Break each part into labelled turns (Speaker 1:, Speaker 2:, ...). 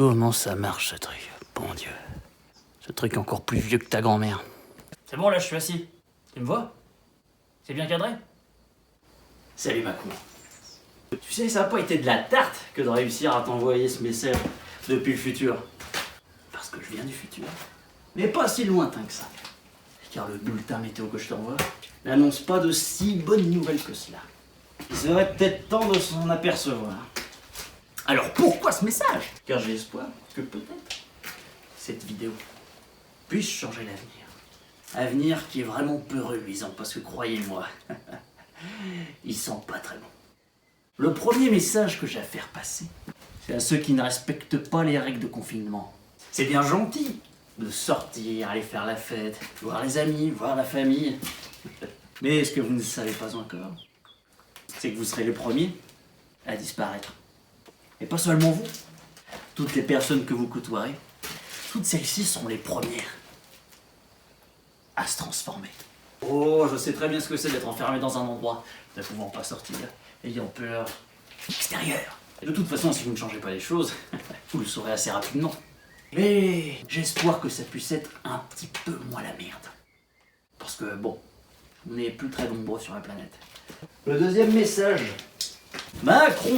Speaker 1: Comment ça marche ce truc? Bon Dieu. Ce truc encore plus vieux que ta grand-mère.
Speaker 2: C'est bon, là, je suis assis. Tu me vois? C'est bien cadré?
Speaker 1: Salut Macron. Tu sais, ça n'a pas été de la tarte que de réussir à t'envoyer ce message depuis le futur. Parce que je viens du futur. Mais pas si lointain que ça. Car le bulletin météo que je t'envoie n'annonce pas de si bonnes nouvelles que cela. Il serait peut-être temps de s'en apercevoir. Alors pourquoi ce message? Car j'ai espoir que peut-être cette vidéo puisse changer l'avenir. Avenir qui est vraiment peu reluisant, parce que croyez-moi, il sent pas très bon. Le premier message que j'ai à faire passer, c'est à ceux qui ne respectent pas les règles de confinement. C'est bien gentil de sortir, aller faire la fête, voir les amis, voir la famille. Mais ce que vous ne savez pas encore, c'est que vous serez les premiers à disparaître. Et pas seulement vous. Toutes les personnes que vous côtoierez, toutes celles-ci sont les premières à se transformer. Oh, je sais très bien ce que c'est d'être enfermé dans un endroit, ne pouvant pas sortir, ayant peur extérieure. Et de toute façon, si vous ne changez pas les choses, vous le saurez assez rapidement. Mais j'espère que ça puisse être un petit peu moins la merde. Parce que bon, on n'est plus très nombreux sur la planète. Le deuxième message. Macron.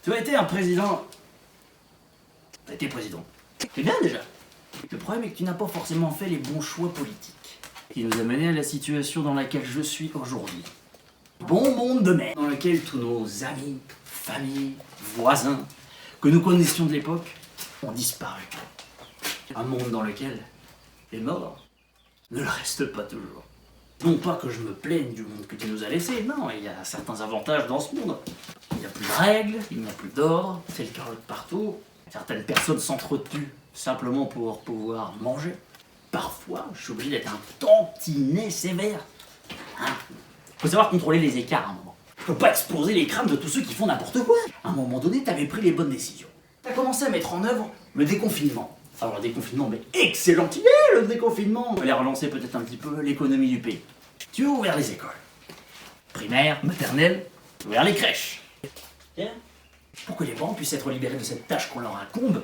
Speaker 1: Tu as été un président. Tu as été président. C'est bien déjà. Le problème est que tu n'as pas forcément fait les bons choix politiques. Qui nous a mené à la situation dans laquelle je suis aujourd'hui. Bon monde de merde. Dans lequel tous nos amis, familles, voisins, que nous connaissions de l'époque, ont disparu. Un monde dans lequel les morts ne le restent pas toujours. Non pas que je me plaigne du monde que tu nous as laissé, non, il y a certains avantages dans ce monde. Il n'y a plus de règles, il n'y a plus d'ordre, c'est le chaos partout. Certaines personnes s'entretuent simplement pour pouvoir manger. Parfois, je suis obligé d'être un tantinet sévère. Faut savoir contrôler les écarts à un moment. Je peux pas exploser les crânes de tous ceux qui font n'importe quoi. À un moment donné, t'avais pris les bonnes décisions. T'as commencé à mettre en œuvre le déconfinement. Alors le déconfinement, mais excellent idée le déconfinement. Il fallait relancer peut-être un petit peu l'économie du pays. Tu as ouvert les écoles. Primaire, maternelle, ouvert les crèches. Bien. Pour que les parents puissent être libérés de cette tâche qu'on leur incombe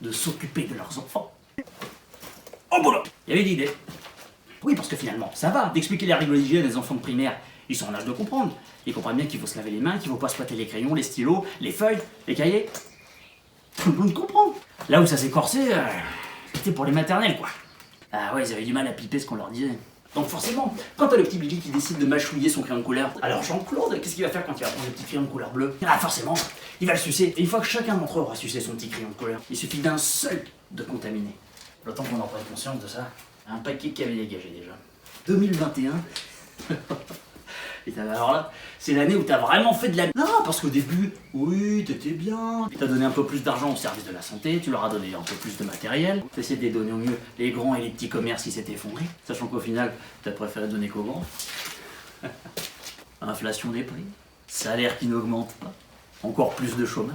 Speaker 1: de s'occuper de leurs enfants. Oh boulot. Il y avait l'idée. Oui, parce que finalement, ça va d'expliquer les règles d'hygiène des enfants de primaire. Ils sont en âge de comprendre. Ils comprennent bien qu'il faut se laver les mains, qu'il ne faut pas se pâter les crayons, les stylos, les feuilles, les cahiers. Tout le monde comprend. Là où ça s'est corsé, c'était pour les maternelles, quoi. Ah ouais, ils avaient du mal à piper ce qu'on leur disait. Donc forcément, quand t'as le petit Billy qui décide de mâchouiller son crayon de couleur, alors Jean-Claude, qu'est-ce qu'il va faire quand il va prendre le petit crayon de couleur bleue? Ah forcément, il va le sucer. Et une fois que chacun d'entre eux aura sucé son petit crayon de couleur, il suffit d'un seul de contaminer. Le temps qu'on en prenne conscience de ça, un paquet qui avait dégagé déjà. 2021. Et alors là, c'est l'année où t'as vraiment fait de la... Non, parce qu'au début, oui, t'étais bien. T'as donné un peu plus d'argent au service de la santé, tu leur as donné un peu plus de matériel. T'as essayé de les donner au mieux les grands et les petits commerces qui s'étaient effondrés. Sachant qu'au final, t'as préféré donner qu'aux grands. Inflation des prix, salaire qui n'augmente pas, encore plus de chômage,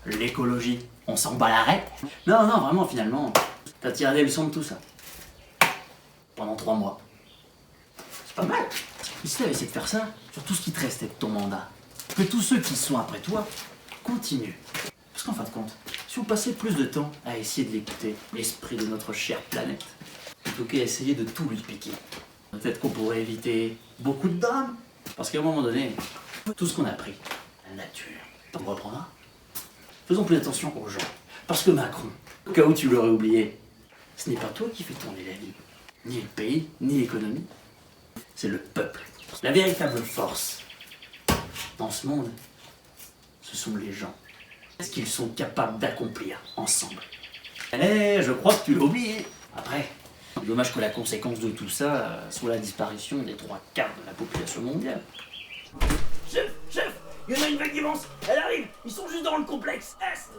Speaker 1: l'écologie, on s'en bat l'arrêt. Non, vraiment, finalement, t'as tiré des leçons de tout ça. Pendant 3 mois. C'est pas mal. Mais si t'avais essayé de faire ça sur tout ce qui te restait de ton mandat, que tous ceux qui sont après toi continuent. Parce qu'en fin de compte, si vous passez plus de temps à essayer de l'écouter, l'esprit de notre chère planète, plutôt qu'à essayer de tout lui piquer, peut-être qu'on pourrait éviter beaucoup de drames. Parce qu'à un moment donné, tout ce qu'on a appris, la nature, on reprendra. Faisons plus attention aux gens. Parce que Macron, au cas où tu l'aurais oublié, ce n'est pas toi qui fais tourner la vie, ni le pays, ni l'économie. C'est le peuple. La véritable force dans ce monde, ce sont les gens. Ce qu'ils sont capables d'accomplir ensemble. Eh, je crois que tu l'as oublié. Après, c'est dommage que la conséquence de tout ça soit la disparition des 3/4 de la population mondiale. Chef, il y en a une vague immense. Elle arrive, ils sont juste dans le complexe Est.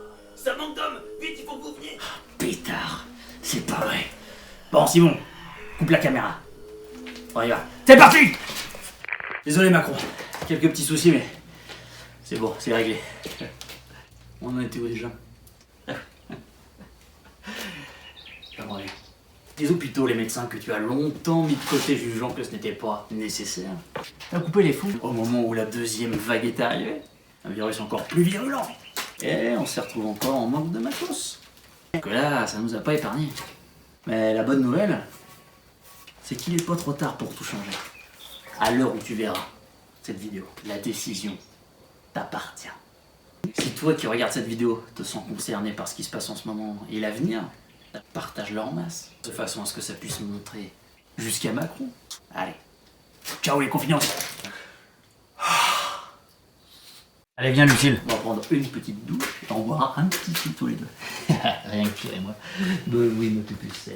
Speaker 1: Ça manque d'hommes, vite, il faut que vous veniez. Pétard, c'est pas vrai. Bon, Simon, coupe la caméra. On y va. C'est parti! Désolé Macron, quelques petits soucis mais c'est bon, c'est réglé. On en était où déjà? Les hôpitaux, les médecins que tu as longtemps mis de côté jugeant que ce n'était pas nécessaire. T'as coupé les fonds au moment où la deuxième vague est arrivée. Un virus encore plus virulent, Et on s'est retrouvé encore en manque de matos. Que là, ça nous a pas épargné. Mais la bonne nouvelle, c'est qu'il est pas trop tard pour tout changer. À l'heure où tu verras cette vidéo, la décision t'appartient. Si toi qui regardes cette vidéo te sens concerné par ce qui se passe en ce moment et l'avenir, partage-le en masse, de façon à ce que ça puisse montrer jusqu'à Macron. Allez, ciao les confidences.
Speaker 2: Allez, viens, Lucille.
Speaker 1: On va prendre une petite douche et on boira un petit coup tous les deux.
Speaker 2: Rien que tu et moi.
Speaker 1: Oui, mais tu sais.